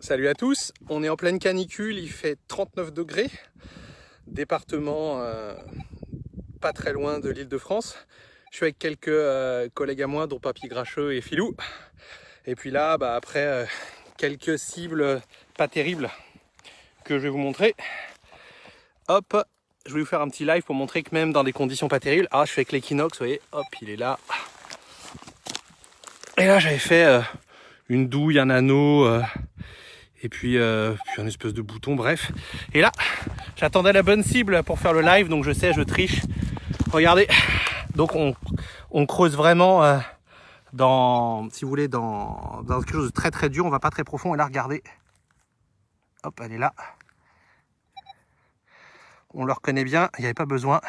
Salut à tous, on est en pleine canicule, il fait 39 degrés, département pas très loin de l'Île-de-France. Je suis avec quelques collègues à moi, dont Papy Gracheux et Filou. Et puis là, après quelques cibles pas terribles que je vais vous montrer, hop, je vais vous faire un petit live pour montrer que même dans des conditions pas terribles, je suis avec l'Equinox, vous voyez, hop, il est là. Et là, j'avais fait une douille, un anneau, et puis un espèce de bouton, bref. Et là, j'attendais la bonne cible pour faire le live, donc je sais, je triche. Regardez, donc on creuse vraiment dans, si vous voulez, dans quelque chose de très très dur, on va pas très profond. Et là, regardez, hop, elle est là. On le reconnaît bien, il n'y avait pas besoin.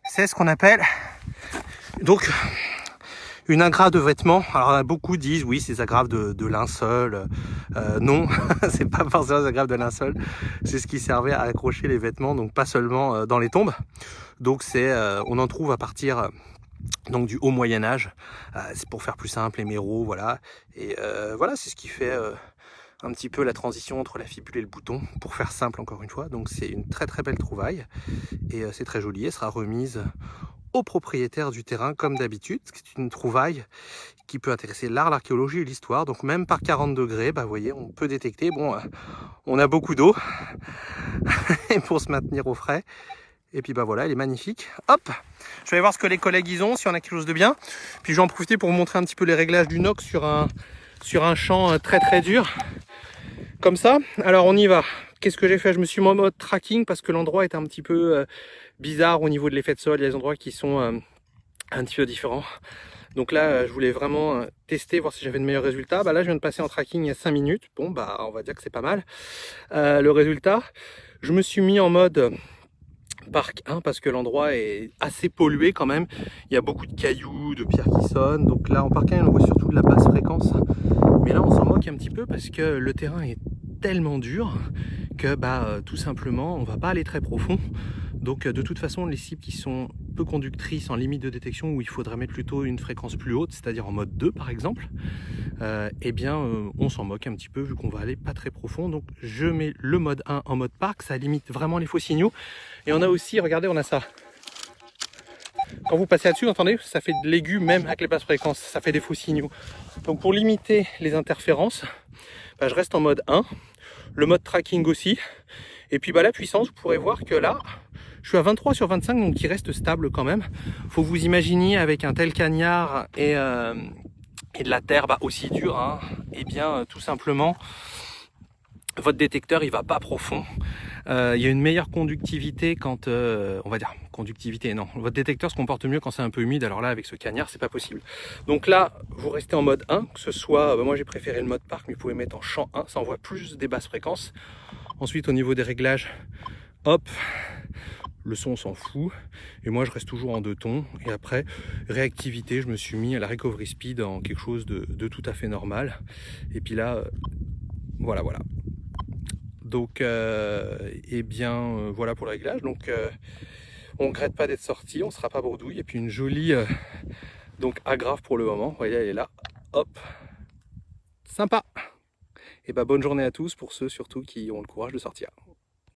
C'est ce qu'on appelle donc une agrafe de vêtements. Alors beaucoup disent oui, c'est des agrafes de linceul. Non, c'est pas forcément des agrafes de linceul. C'est ce qui servait à accrocher les vêtements, donc pas seulement dans les tombes. Donc on en trouve à partir donc du haut Moyen Âge. C'est pour faire plus simple les méros, voilà. Et voilà, c'est ce qui fait un petit peu la transition entre la fibule et le bouton, pour faire simple encore une fois. Donc c'est une très très belle trouvaille et c'est très joli. Elle sera remise au propriétaire du terrain comme d'habitude. C'est une trouvaille qui peut intéresser l'art, l'archéologie et l'histoire. Donc même par 40 degrés, vous voyez, on peut détecter. Bon, on a beaucoup d'eau pour se maintenir au frais. Et puis voilà, elle est magnifique. Hop, je vais aller voir ce que les collègues ils ont, si on a quelque chose de bien. Puis je vais en profiter pour vous montrer un petit peu les réglages du Nox sur un champ très très dur. Comme ça, alors on y va. Qu'est-ce que j'ai fait? Je me suis mis en mode tracking parce que l'endroit est un petit peu bizarre au niveau de l'effet de sol. Il y a des endroits qui sont un petit peu différents. Donc là, je voulais vraiment tester, voir si j'avais de meilleurs résultats. Là, je viens de passer en tracking il y a 5 minutes. Bon, on va dire que c'est pas mal. Le résultat, je me suis mis en mode parc 1 parce que l'endroit est assez pollué quand même. Il y a beaucoup de cailloux, de pierres qui sonnent. Donc là, en parc 1, on voit surtout de la basse fréquence. Mais là, on s'en moque un petit peu parce que le terrain est tellement dur que tout simplement, on va pas aller très profond. Donc de toute façon, les cibles qui sont peu conductrices en limite de détection, où il faudrait mettre plutôt une fréquence plus haute, c'est-à-dire en mode 2 par exemple, on s'en moque un petit peu vu qu'on va aller pas très profond. Donc je mets le mode 1 en mode parc, ça limite vraiment les faux signaux. Et on a aussi, regardez, on a ça. Quand vous passez là-dessus, entendez, ça fait de l'aigu même avec les basses fréquences, ça fait des faux signaux. Donc pour limiter les interférences, je reste en mode 1, le mode tracking aussi. Et puis la puissance, vous pourrez voir que là, je suis à 23 sur 25, donc il reste stable quand même. Faut vous imaginer avec un tel cagnard et de la terre aussi dure, tout simplement, votre détecteur il va pas profond. Il y a une meilleure conductivité quand, on va dire, conductivité, non, votre détecteur se comporte mieux quand c'est un peu humide. Alors là, avec ce cagnard, c'est pas possible. Donc là, vous restez en mode 1, que ce soit, moi j'ai préféré le mode parc, mais vous pouvez mettre en champ 1, ça envoie plus des basses fréquences. Ensuite, au niveau des réglages, hop, le son on s'en fout. Et moi, je reste toujours en 2 tons. Et après, réactivité, je me suis mis à la recovery speed en quelque chose de tout à fait normal. Et puis là, voilà. Donc, voilà pour le réglage. Donc, on ne regrette pas d'être sorti, on ne sera pas bourdouille. Et puis une jolie agrafe pour le moment. Vous voyez, elle est là. Hop, sympa. Et bonne journée à tous pour ceux surtout qui ont le courage de sortir.